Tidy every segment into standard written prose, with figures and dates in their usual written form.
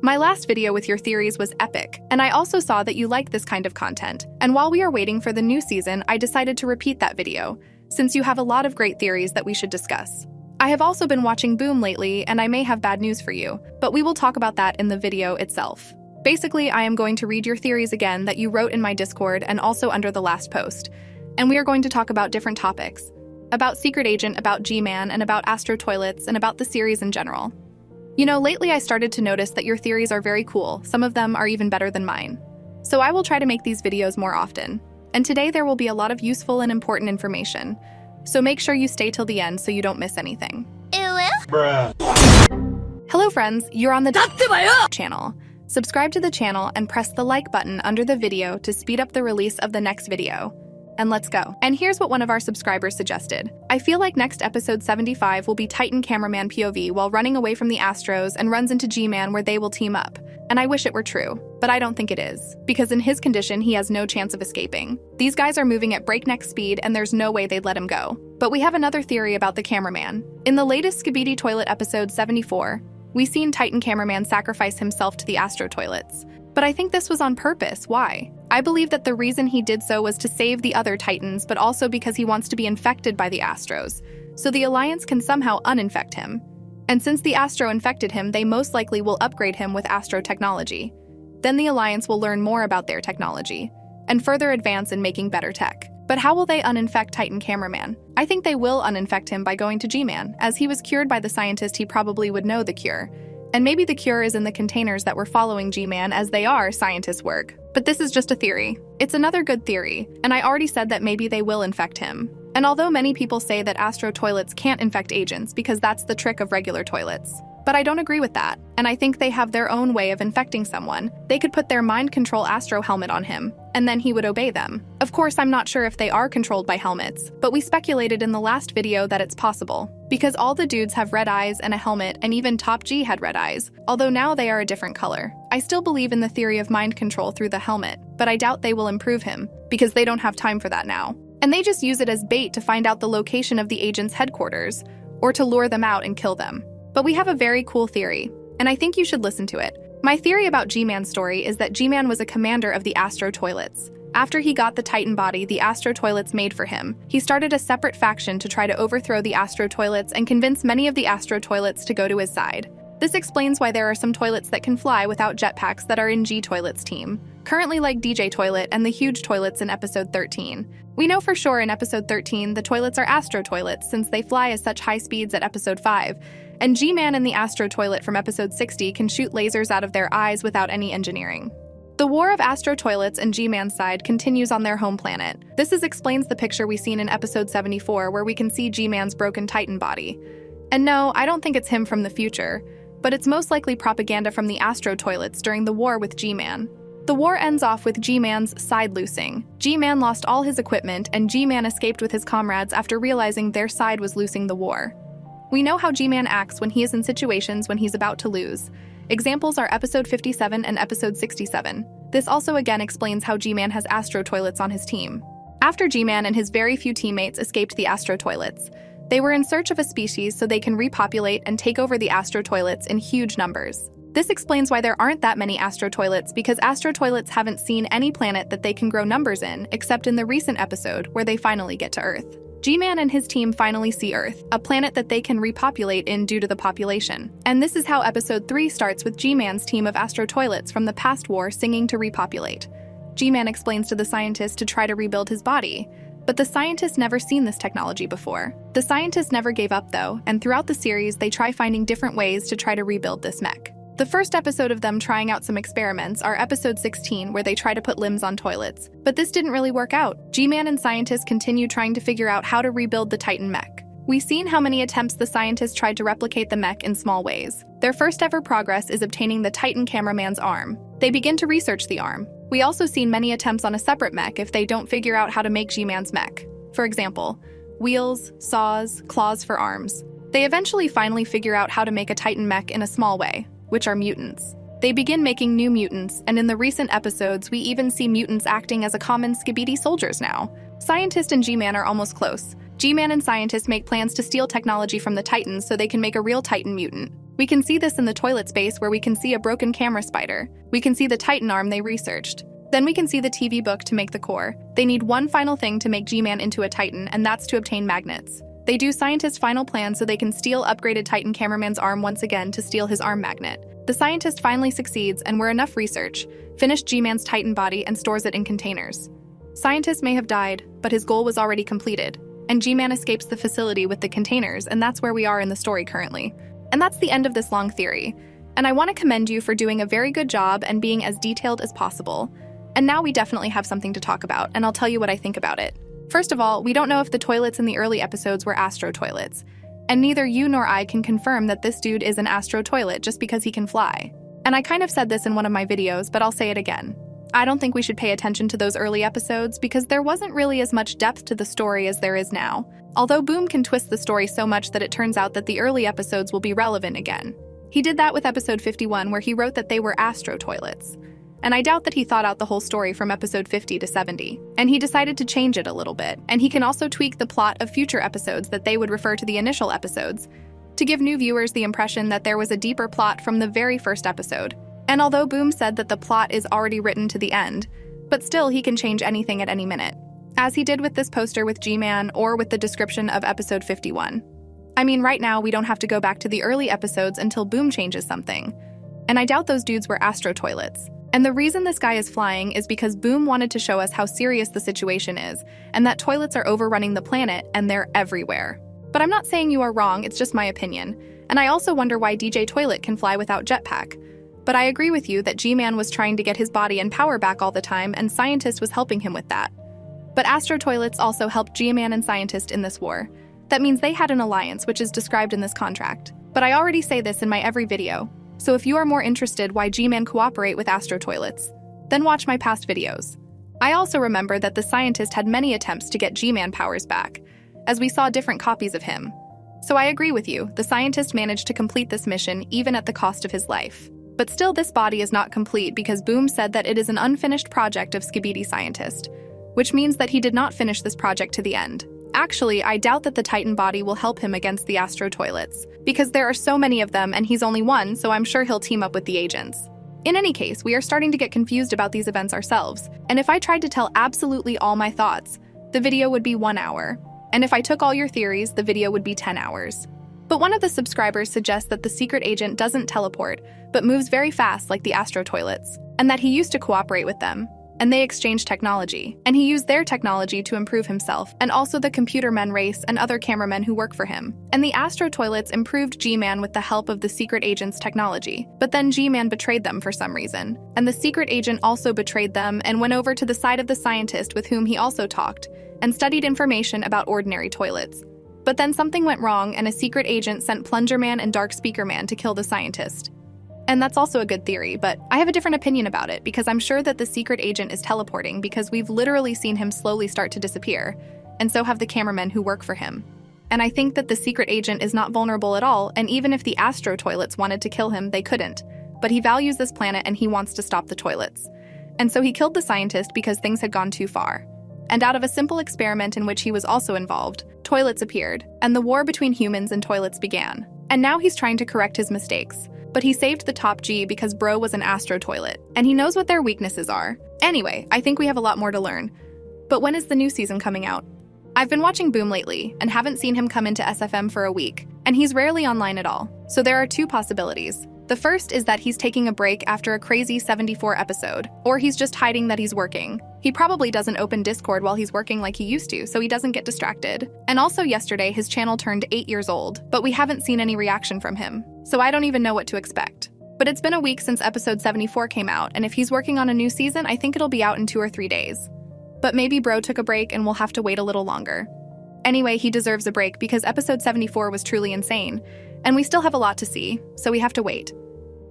My last video with your theories was epic, and I also saw that you like this kind of content. And while we are waiting for the new season, I decided to repeat that video, since you have a lot of great theories that we should discuss. I have also been watching Boom lately, and I may have bad news for you, but we will talk about that in the video itself. Basically, I am going to read your theories again that you wrote in my Discord and also under the last post. And we are going to talk about different topics. About Secret Agent, about GMAN, and about Astro Toilets, and about the series in general. You know, lately I started to notice that your theories are very cool. Some of them are even better than mine. So I will try to make these videos more often. And today there will be a lot of useful and important information. So make sure you stay till the end so you don't miss anything. Bruh. Hello friends, you're on the Dattebayo channel. Subscribe to the channel and press the like button under the video to speed up the release of the next video. And let's go. And here's what one of our subscribers suggested. I feel like next episode 75 will be Titan cameraman POV while running away from the Astros and runs into GMAN where they will team up. And I wish it were true, but I don't think it is, because in his condition he has no chance of escaping. These guys are moving at breakneck speed and there's no way they'd let him go. But we have another theory about the cameraman. In the latest Skibiditoilet episode 74, we seen Titan cameraman sacrifice himself to the Astro Toilets. But I think this was on purpose. Why? I believe that the reason he did so was to save the other Titans, but also because he wants to be infected by the Astros, so the Alliance can somehow uninfect him. And since the Astro infected him, they most likely will upgrade him with Astro technology. Then the Alliance will learn more about their technology, and further advance in making better tech. But how will they uninfect Titan cameraman? I think they will uninfect him by going to GMAN. As he was cured by the scientist, he probably would know the cure. And maybe the cure is in the containers that were following GMAN, as they are scientists' work. But this is just a theory. It's another good theory, and I already said that maybe they will infect him. And although many people say that Astro Toilets can't infect agents because that's the trick of regular toilets, but I don't agree with that, and I think they have their own way of infecting someone. They could put their mind control Astro helmet on him, and then he would obey them. Of course, I'm not sure if they are controlled by helmets, but we speculated in the last video that it's possible, because all the dudes have red eyes and a helmet, and even Top G had red eyes, although now they are a different color. I still believe in the theory of mind control through the helmet, but I doubt they will improve him, because they don't have time for that now. And they just use it as bait to find out the location of the agent's headquarters, or to lure them out and kill them. But we have a very cool theory, and I think you should listen to it. My theory about GMAN's story is that GMAN was a commander of the Astro Toilets. After he got the Titan body the Astro Toilets made for him, he started a separate faction to try to overthrow the Astro Toilets and convince many of the Astro Toilets to go to his side. This explains why there are some toilets that can fly without jetpacks that are in G Toilet's team, currently like DJ Toilet and the huge toilets in episode 13. We know for sure in episode 13 the toilets are Astro Toilets since they fly at such high speeds at episode 5, and GMAN and the Astro Toilet from episode 60 can shoot lasers out of their eyes without any engineering. The war of Astro Toilets and GMAN's side continues on their home planet. This explains the picture we seen in episode 74 where we can see GMAN's broken Titan body. And no, I don't think it's him from the future, but it's most likely propaganda from the Astro Toilets during the war with GMAN. The war ends off with GMAN's side loosing. GMAN lost all his equipment, and GMAN escaped with his comrades after realizing their side was losing the war. We know how GMAN acts when he is in situations when he's about to lose. Examples are episode 57 and episode 67. This also again explains how GMAN has Astro Toilets on his team. After GMAN and his very few teammates escaped the Astro Toilets, they were in search of a species so they can repopulate and take over the Astro Toilets in huge numbers. This explains why there aren't that many Astro Toilets, because Astro Toilets haven't seen any planet that they can grow numbers in, except in the recent episode where they finally get to Earth. GMAN and his team finally see Earth, a planet that they can repopulate in due to the population. And this is how episode 3 starts with GMAN's team of Astro Toilets from the past war singing to repopulate. GMAN explains to the scientist to try to rebuild his body, but the scientist never seen this technology before. The scientist never gave up though, and throughout the series they try finding different ways to try to rebuild this mech. The first episode of them trying out some experiments are episode 16, where they try to put limbs on toilets. But this didn't really work out. GMAN and scientists continue trying to figure out how to rebuild the Titan mech. We've seen how many attempts the scientists tried to replicate the mech in small ways. Their first ever progress is obtaining the Titan cameraman's arm. They begin to research the arm. We also seen many attempts on a separate mech if they don't figure out how to make GMAN's mech. For example, wheels, saws, claws for arms. They eventually finally figure out how to make a Titan mech in a small way, which are mutants. They begin making new mutants, and in the recent episodes, we even see mutants acting as a common skibidi soldiers now. Scientist and GMAN are almost close. GMAN and scientists make plans to steal technology from the Titans so they can make a real Titan mutant. We can see this in the toilet space where we can see a broken camera spider. We can see the Titan arm they researched. Then we can see the TV book to make the core. They need one final thing to make GMAN into a Titan, and that's to obtain magnets. They do scientists' final plan so they can steal upgraded Titan cameraman's arm once again to steal his arm magnet. The scientist finally succeeds, and with enough research, finished GMAN's Titan body and stores it in containers. Scientist may have died, but his goal was already completed, and GMAN escapes the facility with the containers, and that's where we are in the story currently. And that's the end of this long theory. And I want to commend you for doing a very good job and being as detailed as possible. And now we definitely have something to talk about, and I'll tell you what I think about it. First of all, we don't know if the toilets in the early episodes were astro toilets, and neither you nor I can confirm that this dude is an astro toilet just because he can fly. And I kind of said this in one of my videos, but I'll say it again. I don't think we should pay attention to those early episodes because there wasn't really as much depth to the story as there is now. Although Boom can twist the story so much that it turns out that the early episodes will be relevant again. He did that with episode 51 where he wrote that they were astro toilets. And I doubt that he thought out the whole story from episode 50 to 70. And he decided to change it a little bit. And he can also tweak the plot of future episodes that they would refer to the initial episodes to give new viewers the impression that there was a deeper plot from the very first episode. And although Boom said that the plot is already written to the end, but still he can change anything at any minute, as he did with this poster with GMAN or with the description of episode 51. I mean, right now we don't have to go back to the early episodes until Boom changes something. And I doubt those dudes were astro toilets. And the reason this guy is flying is because Boom wanted to show us how serious the situation is, and that toilets are overrunning the planet and they're everywhere. But I'm not saying you are wrong, it's just my opinion. And I also wonder why DJ Toilet can fly without jetpack. But I agree with you that GMAN was trying to get his body and power back all the time, and Scientist was helping him with that. But astro toilets also helped GMAN and Scientist in this war. That means they had an alliance, which is described in this contract. But I already say this in my every video. So if you are more interested why GMAN cooperate with astro toilets, then watch my past videos. I also remember that the Scientist had many attempts to get GMAN powers back, as we saw different copies of him. So I agree with you, the Scientist managed to complete this mission even at the cost of his life. But still, this body is not complete because Boom said that it is an unfinished project of Skibidi Scientist, which means that he did not finish this project to the end. Actually, I doubt that the Titan body will help him against the astro toilets, because there are so many of them and he's only one, so I'm sure he'll team up with the agents. In any case, we are starting to get confused about these events ourselves, and if I tried to tell absolutely all my thoughts, the video would be 1 hour. And if I took all your theories, the video would be 10 hours. But one of the subscribers suggests that the secret agent doesn't teleport, but moves very fast like the astro toilets, and that he used to cooperate with them, and they exchanged technology, and he used their technology to improve himself, and also the computer men race and other cameramen who work for him. And the astro toilets improved GMAN with the help of the secret agent's technology, but then GMAN betrayed them for some reason, and the secret agent also betrayed them and went over to the side of the Scientist with whom he also talked, and studied information about ordinary toilets. But then something went wrong and a secret agent sent Plunger Man and Dark Speaker Man to kill the Scientist. And that's also a good theory, but I have a different opinion about it because I'm sure that the secret agent is teleporting because we've literally seen him slowly start to disappear, and so have the cameramen who work for him. And I think that the secret agent is not vulnerable at all, and even if the astro toilets wanted to kill him, they couldn't. But he values this planet and he wants to stop the toilets. And so he killed the Scientist because things had gone too far. And out of a simple experiment in which he was also involved, toilets appeared, and the war between humans and toilets began. And now he's trying to correct his mistakes. But he saved the top G because bro was an astro toilet, and he knows what their weaknesses are. Anyway, I think we have a lot more to learn. But when is the new season coming out? I've been watching Boom lately, and haven't seen him come into SFM for a week, and he's rarely online at all. So there are two possibilities. The first is that he's taking a break after a crazy 74 episode, or he's just hiding that he's working. He probably doesn't open Discord while he's working like he used to, so he doesn't get distracted. And also yesterday, his channel turned 8 years old, but we haven't seen any reaction from him, so I don't even know what to expect. But it's been a week since episode 74 came out, and if he's working on a new season, I think it'll be out in 2 or 3 days. But maybe bro took a break and we'll have to wait a little longer. Anyway, he deserves a break because episode 74 was truly insane, and we still have a lot to see, so we have to wait.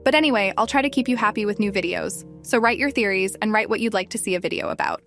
But anyway, I'll try to keep you happy with new videos, so write your theories and write what you'd like to see a video about.